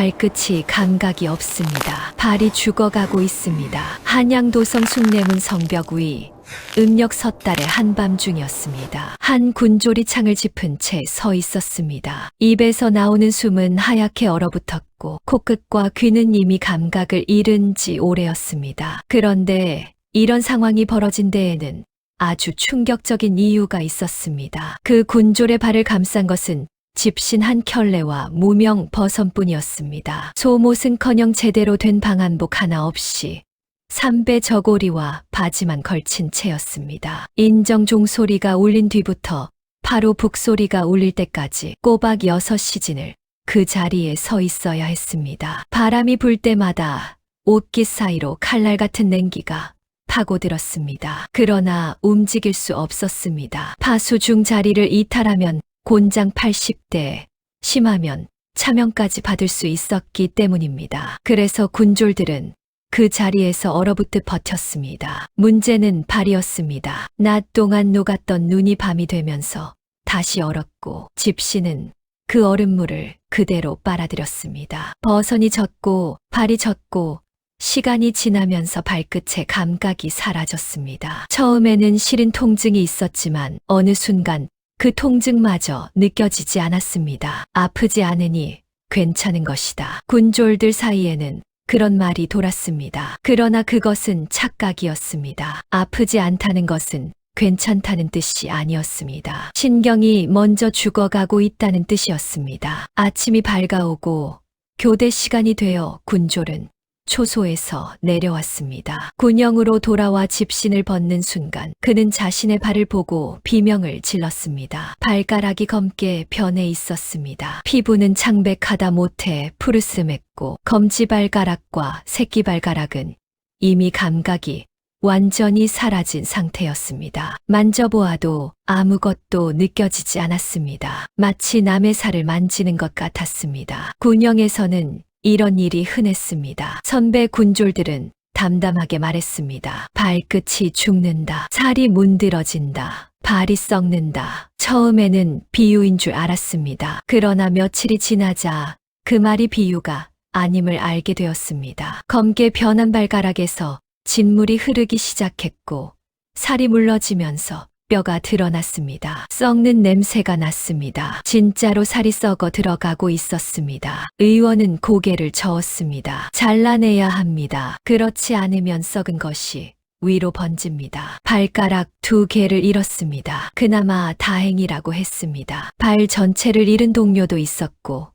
발끝이 감각이 없습니다. 발이 죽어가고 있습니다. 한양도성 숭례문 성벽 위 음력 섣달의 한밤중이었습니다. 한 군졸이 창을 짚은 채 서 있었습니다. 입에서 나오는 숨은 하얗게 얼어붙었고 코끝과 귀는 이미 감각을 잃은 지 오래였습니다. 그런데 이런 상황이 벌어진 데에는 아주 충격적인 이유가 있었습니다. 그 군졸의 발을 감싼 것은 집신 한 켤레와 무명 버선뿐이었습니다. 속옷은커녕 제대로 된 방한복 하나 없이 삼배 저고리와 바지만 걸친 채였습니다. 인정종 소리가 울린 뒤부터 바로 북소리가 울릴 때까지 꼬박 6시즌을 그 자리에 서 있어야 했습니다. 바람이 불 때마다 옷깃 사이로 칼날 같은 냉기가 파고들었습니다. 그러나 움직일 수 없었습니다. 파수중 자리를 이탈하면 곤장 80대, 심하면 차명까지 받을 수 있었기 때문입니다. 그래서 군졸들은 그 자리에서 얼어붙듯 버텼습니다. 문제는 발이었습니다. 낮 동안 녹았던 눈이 밤이 되면서 다시 얼었고 집신은 그 얼음물을 그대로 빨아들였습니다. 버선이 젖고 발이 젖고 시간이 지나면서 발끝의 감각이 사라졌습니다. 처음에는 시린 통증이 있었지만 어느 순간 그 통증마저 느껴지지 않았습니다. 아프지 않으니 괜찮은 것이다. 군졸들 사이에는 그런 말이 돌았습니다. 그러나 그것은 착각이었습니다. 아프지 않다는 것은 괜찮다는 뜻이 아니었습니다. 신경이 먼저 죽어가고 있다는 뜻이었습니다. 아침이 밝아오고 교대 시간이 되어 군졸은 초소에서 내려왔습니다. 군영으로 돌아와 집신을 벗는 순간 그는 자신의 발을 보고 비명을 질렀습니다. 발가락이 검게 변해 있었습니다. 피부는 창백하다 못해 푸르스맸고 검지발가락과 새끼발가락은 이미 감각이 완전히 사라진 상태였습니다. 만져보아도 아무것도 느껴지지 않았습니다. 마치 남의 살을 만지는 것 같았습니다. 군영에서는 이런 일이 흔했습니다. 선배 군졸들은 담담하게 말했습니다. 발끝이 죽는다. 살이 문드러진다. 발이 썩는다. 처음에는 비유인 줄 알았습니다. 그러나 며칠이 지나자 그 말이 비유가 아님을 알게 되었습니다. 검게 변한 발가락에서 진물이 흐르기 시작했고 살이 물러지면서 뼈가 드러났습니다. 썩는 냄새가 났습니다. 진짜로 살이 썩어 들어가고 있었습니다. 의원은 고개를 저었습니다. 잘라내야 합니다. 그렇지 않으면 썩은 것이 위로 번집니다. 발가락 2개를 잃었습니다. 그나마 다행이라고 했습니다. 발 전체를 잃은 동료도 있었고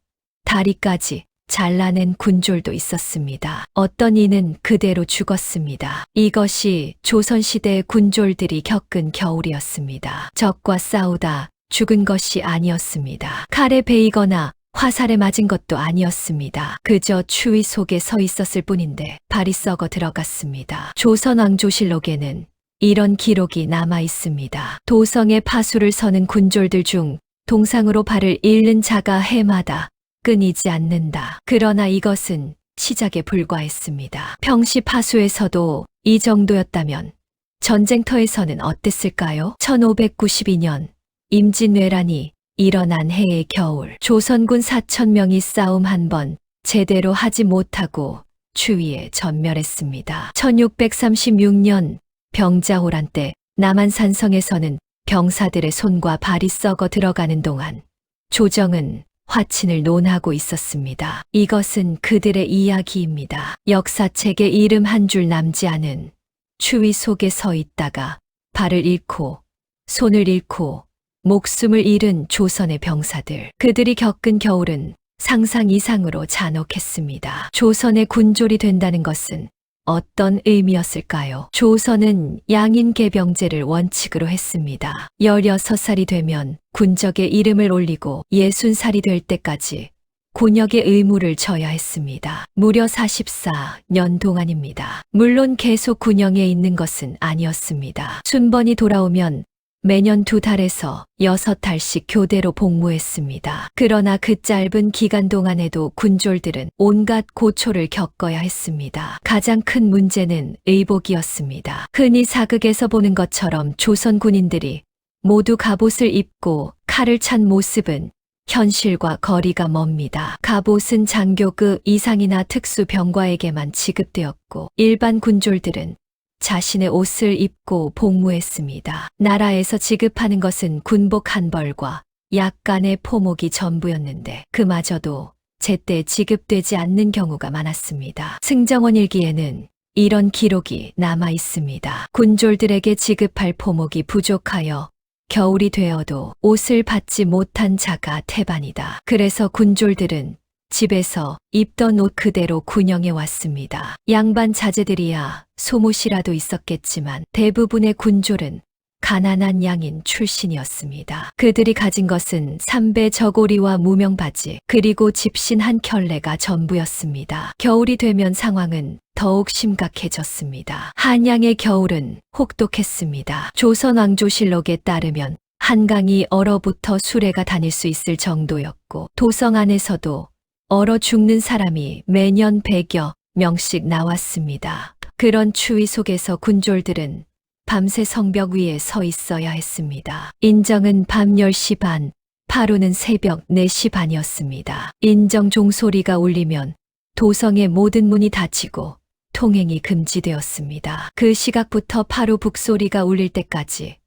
다리까지 잘라낸 군졸도 있었습니다. 어떤 이는 그대로 죽었습니다. 이것이 조선시대 군졸들이 겪은 겨울이었습니다. 적과 싸우다 죽은 것이 아니었습니다. 칼에 베이거나 화살에 맞은 것도 아니었습니다. 그저 추위 속에 서 있었을 뿐인데 발이 썩어 들어갔습니다. 조선왕조실록에는 이런 기록이 남아 있습니다. 도성의 파수를 서는 군졸들 중 동상으로 발을 잃는 자가 해마다 끊이지 않는다. 그러나 이것은 시작에 불과했습니다. 평시 파수에서도 이 정도였다면 전쟁터에서는 어땠을까요? 1592년 임진왜란이 일어난 해의 겨울, 조선군 4,000명이 싸움 한 번 제대로 하지 못하고 추위에 전멸했습니다. 1636년 병자호란 때 남한산성에서는 병사들의 손과 발이 썩어 들어가는 동안 조정은 화친을 논하고 있었습니다. 이것은 그들의 이야기입니다. 역사책에 이름 한 줄 남지 않은 추위 속에 서 있다가 발을 잃고 손을 잃고 목숨을 잃은 조선의 병사들. 그들이 겪은 겨울은 상상 이상으로 잔혹했습니다. 조선의 군졸이 된다는 것은 어떤 의미였을까요? 조선은 양인계병제를 원칙으로 했습니다. 16살이 되면 군적의 이름을 올리고 60살이 될 때까지 군역의 의무를 져야 했습니다. 무려 44년 동안입니다. 물론 계속 군영에 있는 것은 아니었습니다. 순번이 돌아오면 매년 2달에서 6달씩 교대로 복무했습니다. 그러나 그 짧은 기간 동안에도 군졸들은 온갖 고초를 겪어야 했습니다. 가장 큰 문제는 의복이었습니다. 흔히 사극에서 보는 것처럼 조선 군인들이 모두 갑옷을 입고 칼을 찬 모습은 현실과 거리가 멉니다. 갑옷은 장교 그 이상이나 특수 병과에게만 지급되었고 일반 군졸들은 자신의 옷을 입고 복무했습니다. 나라에서 지급하는 것은 군복 한 벌과 약간의 포목이 전부였는데 그마저도 제때 지급되지 않는 경우가 많았습니다. 승정원 일기에는 이런 기록이 남아 있습니다. 군졸들에게 지급할 포목이 부족하여 겨울이 되어도 옷을 받지 못한 자가 태반이다. 그래서 군졸들은 집에서 입던 옷 그대로 군영해 왔습니다. 양반 자제들이야 소못이라도 있었겠지만 대부분의 군졸은 가난한 양인 출신이었습니다. 그들이 가진 것은 삼배 저고리와 무명바지 그리고 집신 한 켤레가 전부였습니다. 겨울이 되면 상황은 더욱 심각해졌습니다. 한양의 겨울은 혹독했습니다. 조선왕조실록에 따르면 한강이 얼어붙어 수레가 다닐 수 있을 정도였고 도성 안에서도 얼어 죽는 사람이 매년 100여 명씩 나왔습니다. 그런 추위 속에서 군졸들은 밤새 성벽 위에 서 있어야 했습니다. 인정은 밤 10시 반, 파루는 새벽 4시 반이었습니다. 인정 종소리가 울리면 도성의 모든 문이 닫히고 통행이 금지되었습니다. 그 시각부터 파루 북소리가 울릴 때까지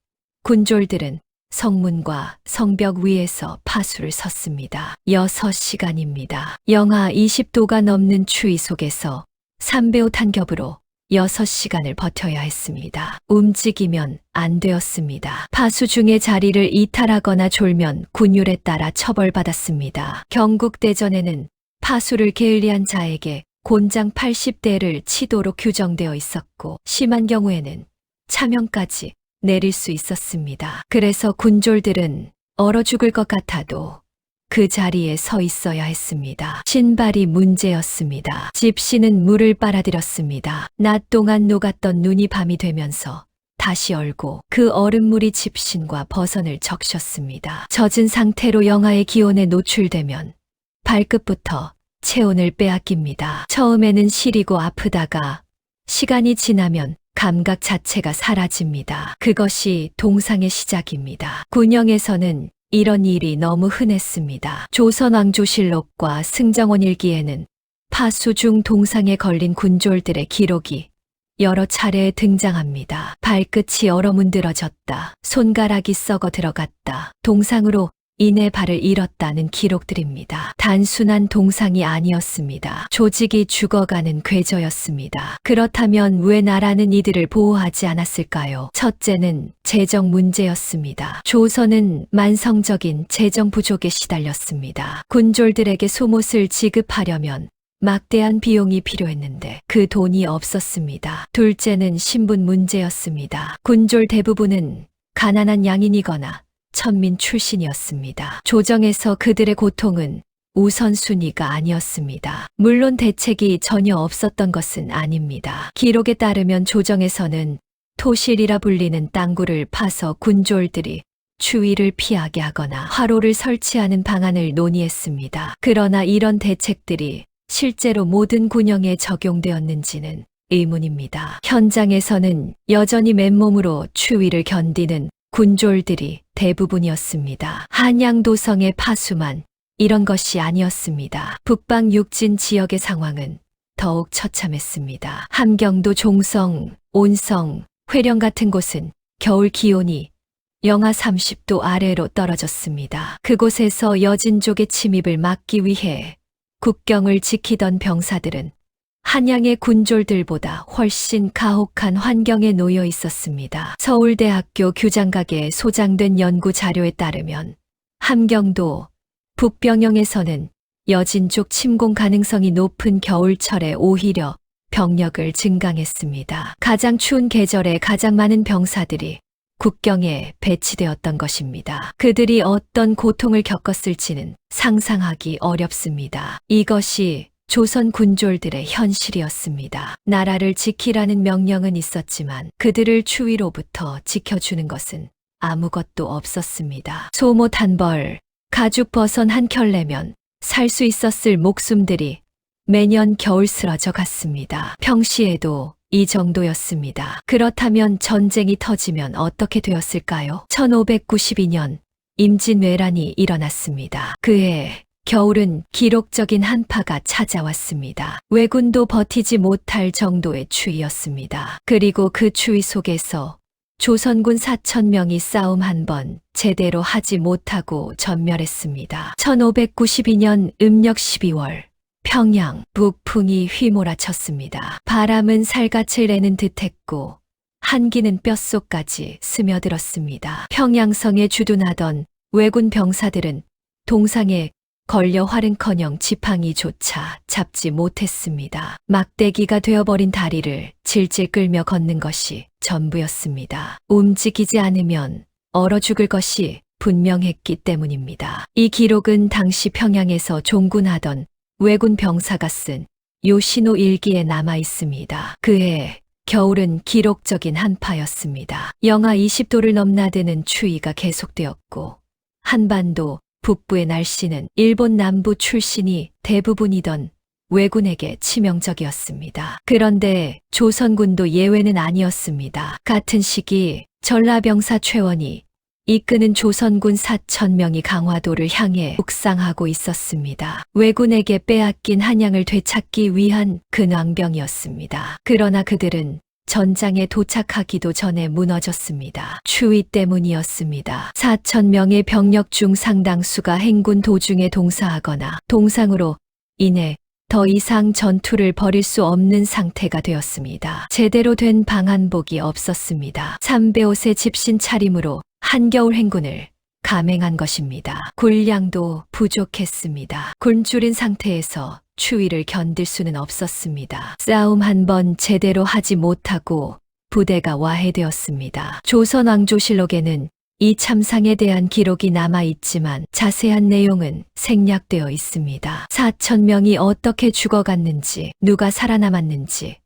군졸들은 성문과 성벽 위에서 파수를 섰습니다. 6시간입니다. 영하 20도가 넘는 추위 속에서 삼배옷 한 겹으로 6시간을 버텨야 했습니다. 움직이면 안 되었습니다. 파수 중에 자리를 이탈하거나 졸면 군율에 따라 처벌받았습니다. 경국대전에는 파수를 게을리한 자에게 곤장 80대를 치도록 규정되어 있었고 심한 경우에는 차명까지 내릴 수 있었습니다. 그래서 군졸들은 얼어 죽을 것 같아도 그 자리에 서 있어야 했습니다. 신발이 문제였습니다. 집신은 물을 빨아들였습니다. 낮 동안 녹았던 눈이 밤이 되면서 다시 얼고 그 얼음물이 집신과 버선을 적셨습니다. 젖은 상태로 영하의 기온에 노출되면 발끝부터 체온을 빼앗깁니다. 처음에는 시리고 아프다가 시간이 지나면 감각 자체가 사라집니다. 그것이 동상의 시작입니다. 군영에서는 이런 일이 너무 흔했습니다. 조선왕조실록과 승정원 일기에는 파수 중 동상에 걸린 군졸들의 기록이 여러 차례 등장합니다. 발끝이 얼어문드러졌다. 손가락이 썩어 들어갔다. 동상으로 인해 발을 잃었다는 기록들입니다. 단순한 동상이 아니었습니다. 조직이 죽어가는 궤저였습니다. 그렇다면 왜 나라는 이들을 보호하지 않았을까요? 첫째는 재정 문제였습니다. 조선은 만성적인 재정 부족에 시달렸습니다. 군졸들에게 소못을 지급하려면 막대한 비용이 필요했는데 그 돈이 없었습니다. 둘째는 신분 문제였습니다. 군졸 대부분은 가난한 양인이거나 천민 출신이었습니다. 조정에서 그들의 고통은 우선순위가 아니었습니다. 물론 대책이 전혀 없었던 것은 아닙니다. 기록에 따르면 조정에서는 토실이라 불리는 땅굴을 파서 군졸들이 추위를 피하게 하거나 화로를 설치하는 방안을 논의했습니다. 그러나 이런 대책들이 실제로 모든 군영에 적용되었는지는 의문입니다. 현장에서는 여전히 맨몸으로 추위를 견디는 군졸들이 대부분이었습니다. 한양도성의 파수만 이런 것이 아니었습니다. 북방 육진 지역의 상황은 더욱 처참했습니다. 함경도 종성, 온성, 회령 같은 곳은 겨울 기온이 영하 30도 아래로 떨어졌습니다. 그곳에서 여진족의 침입을 막기 위해 국경을 지키던 병사들은 한양의 군졸들보다 훨씬 가혹한 환경에 놓여 있었습니다. 서울대학교 규장각에 소장된 연구 자료에 따르면 함경도 북병영에서는 여진족 침공 가능성이 높은 겨울철에 오히려 병력을 증강했습니다. 가장 추운 계절에 가장 많은 병사들이 국경에 배치되었던 것입니다. 그들이 어떤 고통을 겪었을지는 상상하기 어렵습니다. 이것이 조선 군졸들의 현실이었습니다. 나라를 지키라는 명령은 있었지만 그들을 추위로부터 지켜주는 것은 아무것도 없었습니다. 소못 한 벌, 가죽 버선 한 켤레면 살 수 있었을 목숨들이 매년 겨울 쓰러져 갔습니다. 평시에도 이 정도였습니다. 그렇다면 전쟁이 터지면 어떻게 되었을까요? 1592년 임진왜란이 일어났습니다. 그해 겨울은 기록적인 한파가 찾아왔습니다. 왜군도 버티지 못할 정도의 추위였습니다. 그리고 그 추위 속에서 조선군 4,000명이 싸움 한 번 제대로 하지 못하고 전멸했습니다. 1592년 음력 12월 평양 북풍이 휘몰아쳤습니다. 바람은 살갗을 내는 듯했고 한기는 뼛속까지 스며들었습니다. 평양성에 주둔하던 왜군 병사들은 동상에 걸려 활은커녕 지팡이조차 잡지 못했습니다. 막대기가 되어버린 다리를 질질 끌며 걷는 것이 전부였습니다. 움직이지 않으면 얼어 죽을 것이 분명했기 때문입니다. 이 기록은 당시 평양에서 종군하던 왜군 병사가 쓴 요신호 일기에 남아 있습니다. 그해 겨울은 기록적인 한파였습니다. 영하 20도를 넘나드는 추위가 계속되었고 한반도 북부의 날씨는 일본 남부 출신이 대부분이던 왜군에게 치명적이었습니다. 그런데 조선군도 예외는 아니었습니다. 같은 시기 전라병사 최원이 이끄는 조선군 4,000명이 강화도를 향해 북상하고 있었습니다. 왜군에게 빼앗긴 한양을 되찾기 위한 근왕병이었습니다. 그러나 그들은 전장에 도착하기도 전에 무너졌습니다. 추위 때문이었습니다. 4,000명의 병력 중 상당수가 행군 도중에 동사하거나 동상으로 인해 더 이상 전투를 벌일 수 없는 상태가 되었습니다. 제대로 된 방한복이 없었습니다. 삼배옷의 집신 차림으로 한겨울 행군을 감행한 것입니다. 군량도 부족했습니다. 굶주린 상태에서 추위를 견딜 수는 없었습니다. 싸움 한 번 제대로 하지 못하고 부대가 와해되었습니다. 조선왕조실록에는 이 참상에 대한 기록이 남아있지만 자세한 내용은 생략되어 있습니다. 4,000명이 어떻게 죽어갔는지, 누가 살아남았는지,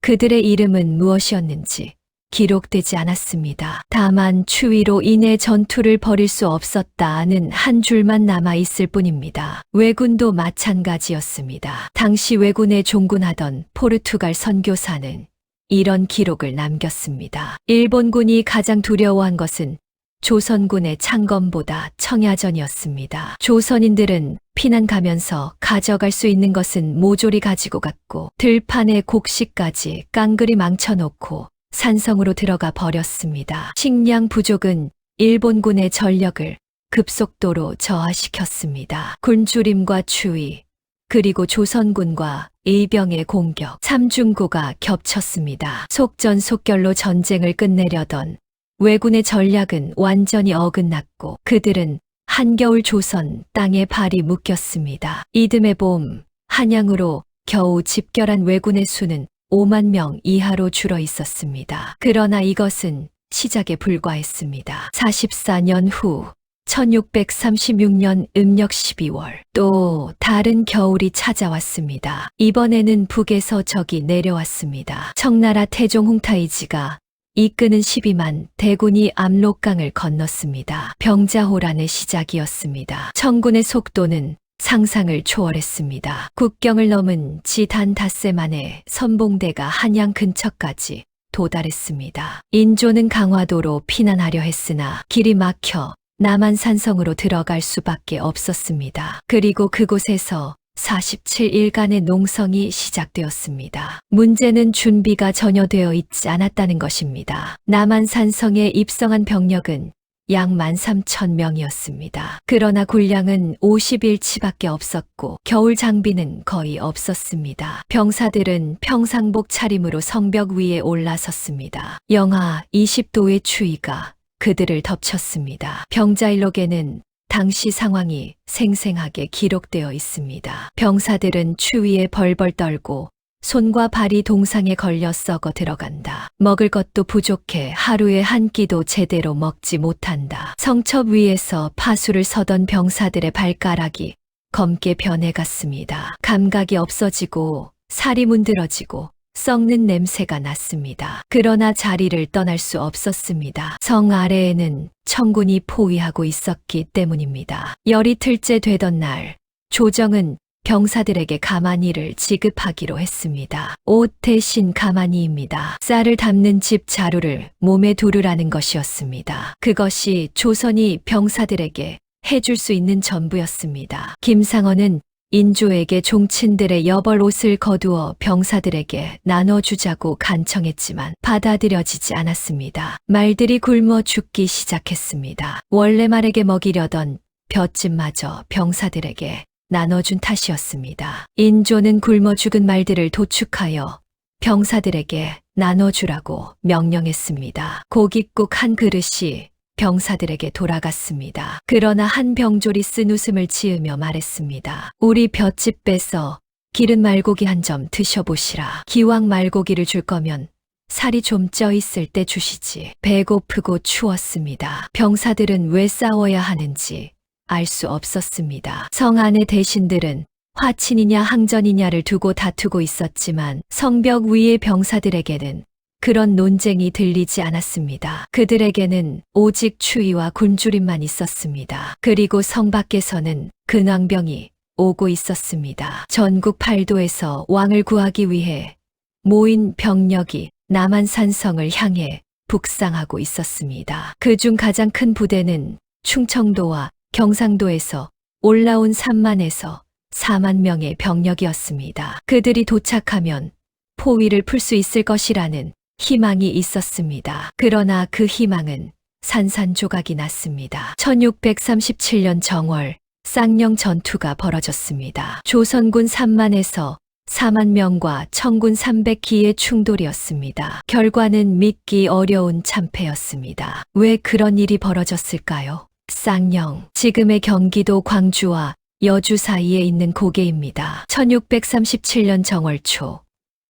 그들의 이름은 무엇이었는지 기록되지 않았습니다. 다만 추위로 인해 전투를 벌일 수 없었다는 한 줄만 남아있을 뿐입니다. 왜군도 마찬가지였습니다. 당시 왜군에 종군하던 포르투갈 선교사는 이런 기록을 남겼습니다. 일본군이 가장 두려워한 것은 조선군의 창검보다 청야전이었습니다. 조선인들은 피난 가면서 가져갈 수 있는 것은 모조리 가지고 갔고 들판에 곡식까지 깡그리 망쳐놓고 산성으로 들어가 버렸습니다. 식량 부족은 일본군의 전력을 급속도로 저하시켰습니다. 굶주림과 추위, 그리고 조선군과 일병의 공격, 삼중고가 겹쳤습니다. 속전속결로 전쟁을 끝내려던 왜군의 전략은 완전히 어긋났고 그들은 한겨울 조선 땅에 발이 묶였습니다. 이듬해 봄 한양으로 겨우 집결한 왜군의 수는 5만 명 이하로 줄어 있었습니다. 그러나 이것은 시작에 불과했습니다. 44년 후 1636년 음력 12월 또 다른 겨울이 찾아왔습니다. 이번에는 북에서 적이 내려왔습니다. 청나라 태종 홍타이지가 이끄는 12만 대군이 압록강을 건넜습니다. 병자호란의 시작이었습니다. 청군의 속도는 상상을 초월했습니다. 국경을 넘은 지단 닷새 만에 선봉대가 한양 근처까지 도달했습니다. 인조는 강화도로 피난하려 했으나 길이 막혀 남한산성으로 들어갈 수밖에 없었습니다. 그리고 그곳에서 47일간의 농성이 시작되었습니다. 문제는 준비가 전혀 되어 있지 않았다는 것입니다. 남한산성에 입성한 병력은 약 13,000명이었습니다. 그러나 군량은 50일치밖에 없었고 겨울 장비는 거의 없었습니다. 병사들은 평상복 차림으로 성벽 위에 올라섰습니다. 영하 20도의 추위가 그들을 덮쳤습니다. 병자일록에는 당시 상황이 생생하게 기록되어 있습니다. 병사들은 추위에 벌벌 떨고 손과 발이 동상에 걸려 썩어 들어간다. 먹을 것도 부족해 하루에 한 끼도 제대로 먹지 못한다. 성첩 위에서 파수를 서던 병사들의 발가락이 검게 변해갔습니다. 감각이 없어지고 살이 문드러지고 썩는 냄새가 났습니다. 그러나 자리를 떠날 수 없었습니다. 성 아래에는 청군이 포위하고 있었기 때문입니다. 열이틀째 되던 날 조정은 병사들에게 가마니를 지급하기로 했습니다. 옷 대신 가마니입니다. 쌀을 담는 집 자루를 몸에 두르라는 것이었습니다. 그것이 조선이 병사들에게 해줄 수 있는 전부였습니다. 김상헌은 인조에게 종친들의 여벌 옷을 거두어 병사들에게 나눠주자고 간청했지만 받아들여지지 않았습니다. 말들이 굶어 죽기 시작했습니다. 원래 말에게 먹이려던 볏짚마저 병사들에게 나눠준 탓이었습니다. 인조는 굶어 죽은 말들을 도축하여 병사들에게 나눠주라고 명령했습니다. 고깃국 한 그릇이 병사들에게 돌아갔습니다. 그러나 한 병졸이 쓴 웃음을 지으며 말했습니다. 우리 볏짚 빼서 기른 말고기 한 점 드셔보시라. 기왕 말고기를 줄 거면 살이 좀 쪄 있을 때 주시지. 배고프고 추웠습니다. 병사들은 왜 싸워야 하는지 알 수 없었습니다. 성 안의 대신들은 화친이냐 항전이냐를 두고 다투고 있었지만 성벽 위의 병사들에게는 그런 논쟁이 들리지 않았습니다. 그들에게는 오직 추위와 굶주림만 있었습니다. 그리고 성 밖에서는 근왕병이 오고 있었습니다. 전국 8도에서 왕을 구하기 위해 모인 병력이 남한산성을 향해 북상하고 있었습니다. 그중 가장 큰 부대는 충청도와 경상도에서 올라온 3만에서 4만 명의 병력이었습니다. 그들이 도착하면 포위를 풀 수 있을 것이라는 희망이 있었습니다. 그러나 그 희망은 산산조각이 났습니다. 1637년 정월 쌍령 전투가 벌어졌습니다. 조선군 3만에서 4만 명과 청군 300기의 충돌이었습니다. 결과는 믿기 어려운 참패였습니다. 왜 그런 일이 벌어졌을까요? 쌍령, 지금의 경기도 광주와 여주 사이에 있는 고개입니다. 1637년 정월 초,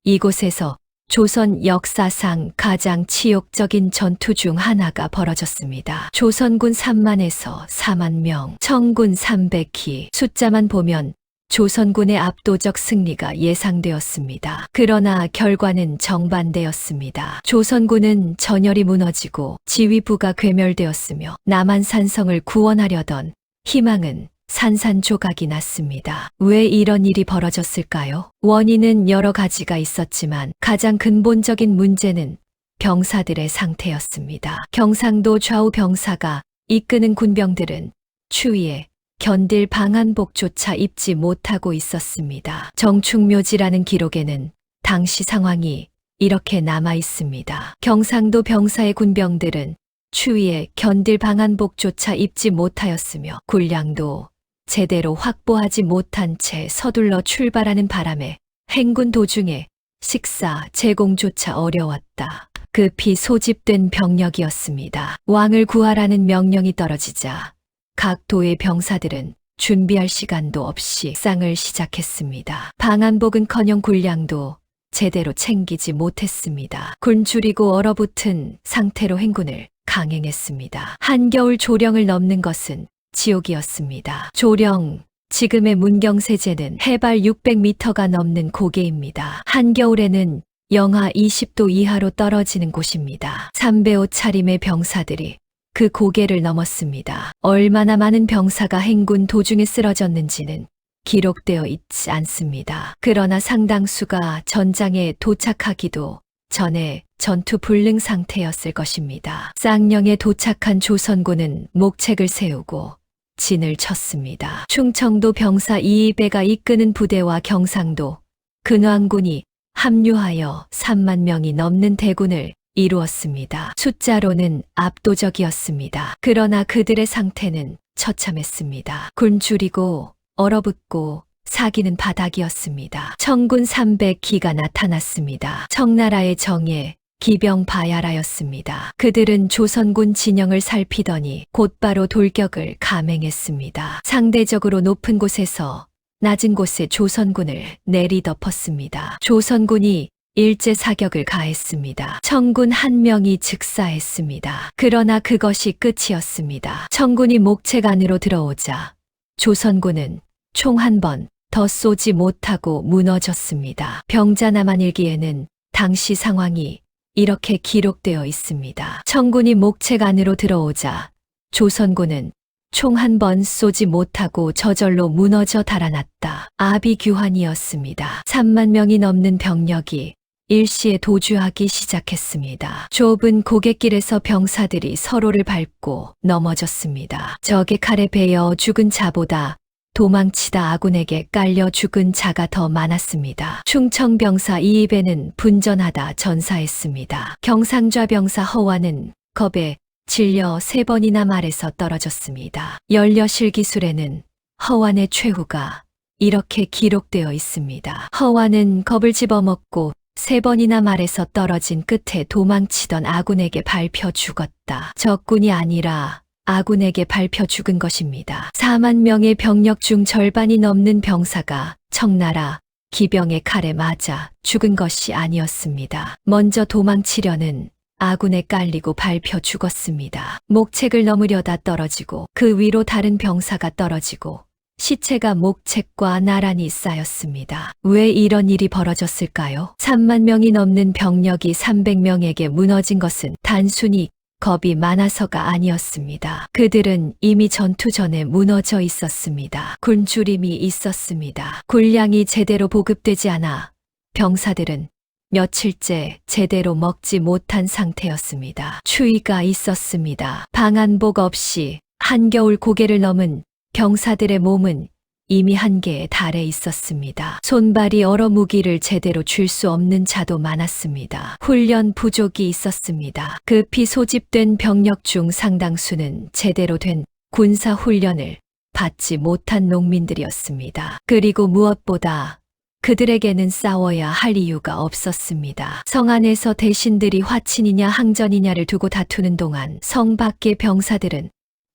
이곳에서 조선 역사상 가장 치욕적인 전투 중 하나가 벌어졌습니다. 조선군 3만에서 4만 명, 청군 300기, 숫자만 보면 조선군의 압도적 승리가 예상되었습니다. 그러나 결과는 정반대였습니다. 조선군은 전열이 무너지고 지휘부가 괴멸되었으며 남한산성을 구원하려던 희망은 산산조각이 났습니다. 왜 이런 일이 벌어졌을까요? 원인은 여러 가지가 있었지만 가장 근본적인 문제는 병사들의 상태였습니다. 경상도 좌우 병사가 이끄는 군병들은 추위에 견딜 방한복조차 입지 못하고 있었습니다. 정충묘지라는 기록에는 당시 상황이 이렇게 남아 있습니다. 경상도 병사의 군병들은 추위에 견딜 방한복조차 입지 못하였으며 군량도 제대로 확보하지 못한 채 서둘러 출발하는 바람에 행군 도중에 식사 제공조차 어려웠다. 급히 소집된 병력이었습니다. 왕을 구하라는 명령이 떨어지자 각 도의 병사들은 준비할 시간도 없이 식상을 시작했습니다. 방한복은커녕 군량도 제대로 챙기지 못했습니다. 굶주리고 얼어붙은 상태로 행군을 강행했습니다. 한겨울 조령을 넘는 것은 지옥이었습니다. 조령, 지금의 문경세제는 해발 600m가 넘는 고개입니다. 한겨울에는 영하 20도 이하로 떨어지는 곳입니다. 3배 옷차림의 병사들이 그 고개를 넘었습니다. 얼마나 많은 병사가 행군 도중에 쓰러졌는지는 기록되어 있지 않습니다. 그러나 상당수가 전장에 도착하기도 전에 전투 불능 상태였을 것입니다. 쌍령에 도착한 조선군은 목책을 세우고 진을 쳤습니다. 충청도 병사 이이배가 이끄는 부대와 경상도 근왕군이 합류하여 3만 명이 넘는 대군을 이루었습니다. 숫자로는 압도적이었습니다. 그러나 그들의 상태는 처참했습니다. 굶주리고 얼어붙고 사기는 바닥이었습니다. 청군 300기가 나타났습니다. 청나라의 정예 기병바야라였습니다. 그들은 조선군 진영을 살피더니 곧바로 돌격을 감행했습니다. 상대적으로 높은 곳에서 낮은 곳에 조선군을 내리덮었습니다. 조선군이 일제 사격을 가했습니다. 청군 한 명이 즉사했습니다. 그러나 그것이 끝이었습니다. 청군이 목책 안으로 들어오자 조선군은 총 한 번 더 쏘지 못하고 무너졌습니다. 병자나만 일기에는 당시 상황이 이렇게 기록되어 있습니다. 청군이 목책 안으로 들어오자 조선군은 총 한 번 쏘지 못하고 저절로 무너져 달아났다. 아비규환이었습니다. 3만 명이 넘는 병력이 일시에 도주하기 시작했습니다. 좁은 고갯길에서 병사들이 서로를 밟고 넘어졌습니다. 적의 칼에 베어 죽은 자보다 도망치다 아군에게 깔려 죽은 자가 더 많았습니다. 충청병사 이입에는 분전하다 전사했습니다. 경상좌 병사 허완은 겁에 질려 3번이나 말에서 떨어졌습니다. 연려실기술에는 허완의 최후가 이렇게 기록되어 있습니다. 허완은 겁을 집어먹고 3번이나 말에서 떨어진 끝에 도망치던 아군에게 밟혀 죽었다. 적군이 아니라 아군에게 밟혀 죽은 것입니다. 4만 명의 병력 중 절반이 넘는 병사가 청나라 기병의 칼에 맞아 죽은 것이 아니었습니다. 먼저 도망치려는 아군에 깔리고 밟혀 죽었습니다. 목책을 넘으려다 떨어지고 그 위로 다른 병사가 떨어지고 시체가 목책과 나란히 쌓였습니다. 왜 이런 일이 벌어졌을까요? 3만 명이 넘는 병력이 300명에게 무너진 것은 단순히 겁이 많아서가 아니었습니다. 그들은 이미 전투 전에 무너져 있었습니다. 굶주림이 있었습니다. 군량이 제대로 보급되지 않아 병사들은 며칠째 제대로 먹지 못한 상태였습니다. 추위가 있었습니다. 방한복 없이 한겨울 고개를 넘은 병사들의 몸은 이미 한계에 달해 있었습니다. 손발이 얼어 무기를 제대로 쥘 수 없는 자도 많았습니다. 훈련 부족이 있었습니다. 급히 소집된 병력 중 상당수는 제대로 된 군사 훈련을 받지 못한 농민들이었습니다. 그리고 무엇보다 그들에게는 싸워야 할 이유가 없었습니다. 성 안에서 대신들이 화친이냐 항전이냐를 두고 다투는 동안 성 밖의 병사들은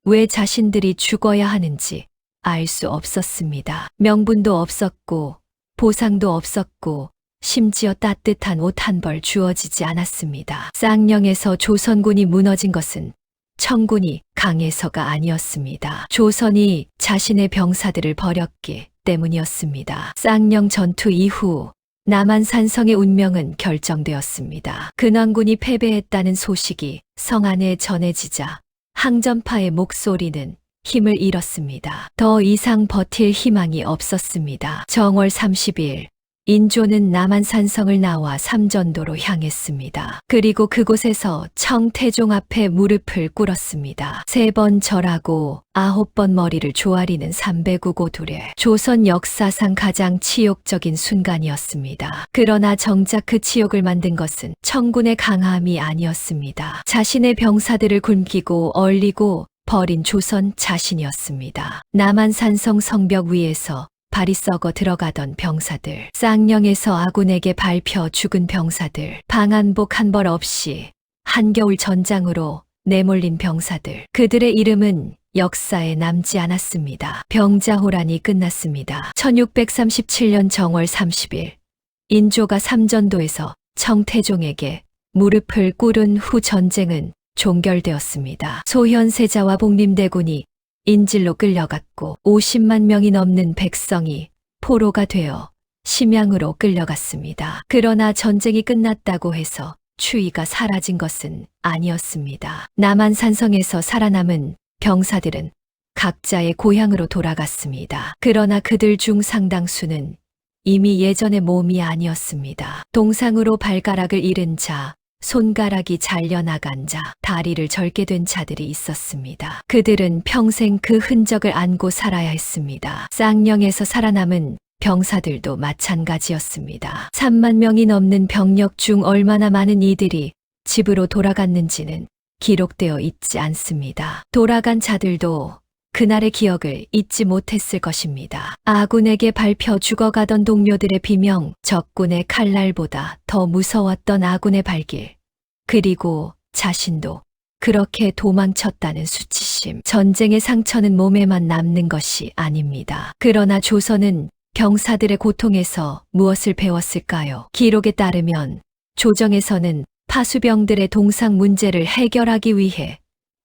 왜 자신들이 죽어야 하는지 알 수 없었습니다. 명분도 없었고 보상도 없었고 심지어 따뜻한 옷 한 벌 주어지지 않았습니다. 쌍령에서 조선군이 무너진 것은 청군이 강해서가 아니었습니다. 조선이 자신의 병사들을 버렸기 때문이었습니다. 쌍령 전투 이후 남한산성의 운명은 결정되었습니다. 근황군이 패배했다는 소식이 성 안에 전해지자 항전파의 목소리는 힘을 잃었습니다. 더 이상 버틸 희망이 없었습니다. 정월 30일 인조는 남한산성을 나와 삼전도로 향했습니다. 그리고 그곳에서 청태종 앞에 무릎을 꿇었습니다. 3번 절하고 9번 머리를 조아리는 309고 두례. 조선 역사상 가장 치욕적인 순간이었습니다. 그러나 정작 그 치욕을 만든 것은 청군의 강함이 아니었습니다. 자신의 병사들을 굶기고 얼리고 버린 조선 자신이었습니다. 남한산성 성벽 위에서 발이 썩어 들어가던 병사들, 쌍령에서 아군에게 밟혀 죽은 병사들, 방한복 한 벌 없이 한겨울 전장으로 내몰린 병사들, 그들의 이름은 역사에 남지 않았습니다. 병자호란이 끝났습니다. 1637년 정월 30일 인조가 삼전도에서 청태종에게 무릎을 꿇은 후 전쟁은 종결되었습니다. 소현세자와 복림대군이 인질로 끌려갔고 50만 명이 넘는 백성이 포로가 되어 심양으로 끌려갔습니다. 그러나 전쟁이 끝났다고 해서 추위가 사라진 것은 아니었습니다. 남한산성에서 살아남은 병사들은 각자의 고향으로 돌아갔습니다. 그러나 그들 중 상당수는 이미 예전의 몸이 아니었습니다. 동상으로 발가락을 잃은 자, 손가락이 잘려나간 자, 다리를 절게 된 자들이 있었습니다. 그들은 평생 그 흔적을 안고 살아야 했습니다. 쌍령에서 살아남은 병사들도 마찬가지였습니다. 3만 명이 넘는 병력 중 얼마나 많은 이들이 집으로 돌아갔는지는 기록되어 있지 않습니다. 돌아간 자들도 그날의 기억을 잊지 못했을 것입니다. 아군에게 밟혀 죽어가던 동료들의 비명, 적군의 칼날보다 더 무서웠던 아군의 발길, 그리고 자신도 그렇게 도망쳤다는 수치심. 전쟁의 상처는 몸에만 남는 것이 아닙니다. 그러나 조선은 병사들의 고통에서 무엇을 배웠을까요? 기록에 따르면 조정에서는 파수병들의 동상 문제를 해결하기 위해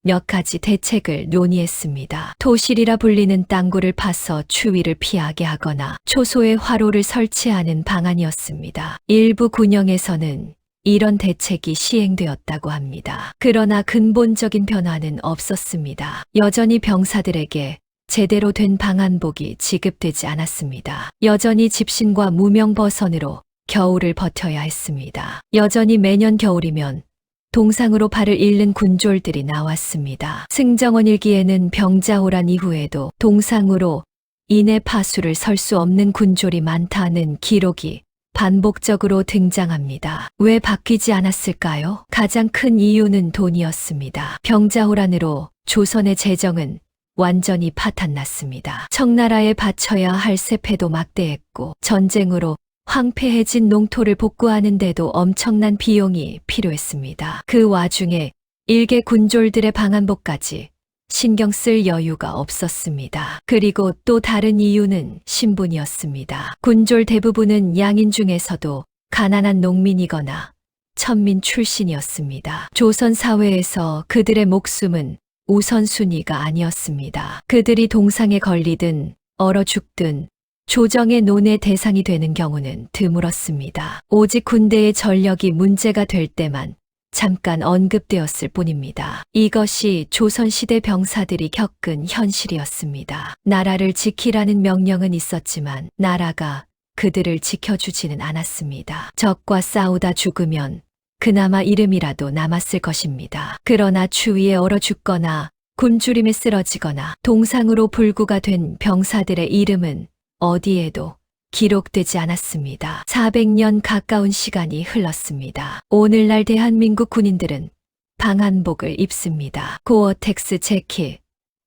몇 가지 대책을 논의했습니다. 토실이라 불리는 땅굴을 파서 추위를 피하게 하거나 초소에 화로를 설치하는 방안이었습니다. 일부 군영에서는 이런 대책이 시행되었다고 합니다. 그러나 근본적인 변화는 없었습니다. 여전히 병사들에게 제대로 된 방한복이 지급되지 않았습니다. 여전히 집신과 무명버선으로 겨울을 버텨야 했습니다. 여전히 매년 겨울이면 동상으로 발을 잃는 군졸들이 나왔습니다. 승정원 일기에는 병자호란 이후에도 동상으로 인해 파수를 설 수 없는 군졸이 많다는 기록이 반복적으로 등장합니다. 왜 바뀌지 않았을까요? 가장 큰 이유는 돈이었습니다. 병자호란으로 조선의 재정은 완전히 파탄났습니다. 청나라에 바쳐야 할 세패도 막대했고 전쟁으로 황폐해진 농토를 복구하는데도 엄청난 비용이 필요했습니다. 그 와중에 일개 군졸들의 방한복까지 신경 쓸 여유가 없었습니다. 그리고 또 다른 이유는 신분이었습니다. 군졸 대부분은 양인 중에서도 가난한 농민이거나 천민 출신이었습니다. 조선 사회에서 그들의 목숨은 우선순위가 아니었습니다. 그들이 동상에 걸리든 얼어 죽든 조정의 논의 대상이 되는 경우는 드물었습니다. 오직 군대의 전력이 문제가 될 때만 잠깐 언급되었을 뿐입니다. 이것이 조선시대 병사들이 겪은 현실이었습니다. 나라를 지키라는 명령은 있었지만 나라가 그들을 지켜주지는 않았습니다. 적과 싸우다 죽으면 그나마 이름이라도 남았을 것입니다. 그러나 추위에 얼어 죽거나 굶주림에 쓰러지거나 동상으로 불구가 된 병사들의 이름은 어디에도 기록되지 않았습니다. 400년 가까운 시간이 흘렀습니다. 오늘날 대한민국 군인들은 방한복을 입습니다. 고어텍스 재킷,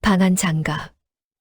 방한 장갑,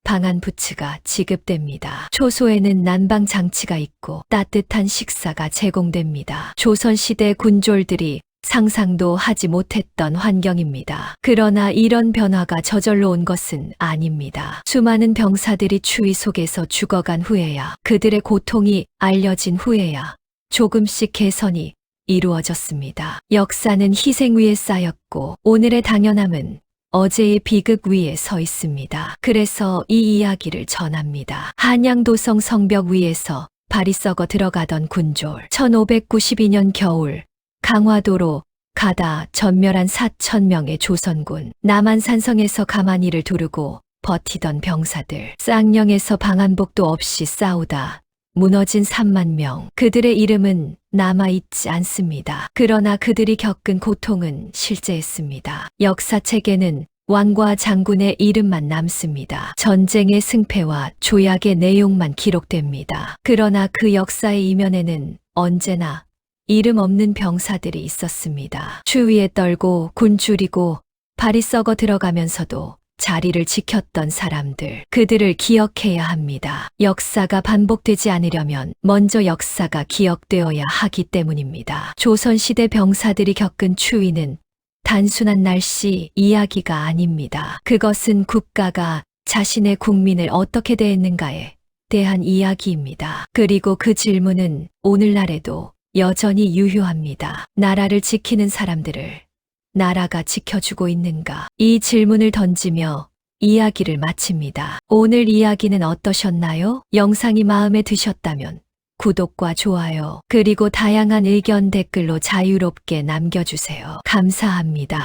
방한 부츠가 지급됩니다. 초소에는 난방 장치가 있고 따뜻한 식사가 제공됩니다. 조선시대 군졸들이 상상도 하지 못했던 환경입니다. 그러나 이런 변화가 저절로 온 것은 아닙니다. 수많은 병사들이 추위 속에서 죽어간 후에야, 그들의 고통이 알려진 후에야 조금씩 개선이 이루어졌습니다. 역사는 희생 위에 쌓였고 오늘의 당연함은 어제의 비극 위에 서 있습니다. 그래서 이 이야기를 전합니다. 한양도성 성벽 위에서 발이 썩어 들어가던 군졸. 1592년 겨울 강화도로 가다 전멸한 4,000명의 조선군. 남한산성에서 가만히를 두르고 버티던 병사들. 쌍령에서 방한복도 없이 싸우다 무너진 3만 명. 그들의 이름은 남아있지 않습니다. 그러나 그들이 겪은 고통은 실제했습니다. 역사책에는 왕과 장군의 이름만 남습니다. 전쟁의 승패와 조약의 내용만 기록됩니다. 그러나 그 역사의 이면에는 언제나 이름 없는 병사들이 있었습니다. 추위에 떨고 굶주리고 발이 썩어 들어가면서도 자리를 지켰던 사람들. 그들을 기억해야 합니다. 역사가 반복되지 않으려면 먼저 역사가 기억되어야 하기 때문입니다. 조선시대 병사들이 겪은 추위는 단순한 날씨 이야기가 아닙니다. 그것은 국가가 자신의 국민을 어떻게 대했는가에 대한 이야기입니다. 그리고 그 질문은 오늘날에도 여전히 유효합니다. 나라를 지키는 사람들을 나라가 지켜주고 있는가? 이 질문을 던지며 이야기를 마칩니다. 오늘 이야기는 어떠셨나요? 영상이 마음에 드셨다면 구독과 좋아요, 그리고 다양한 의견 댓글로 자유롭게 남겨주세요. 감사합니다.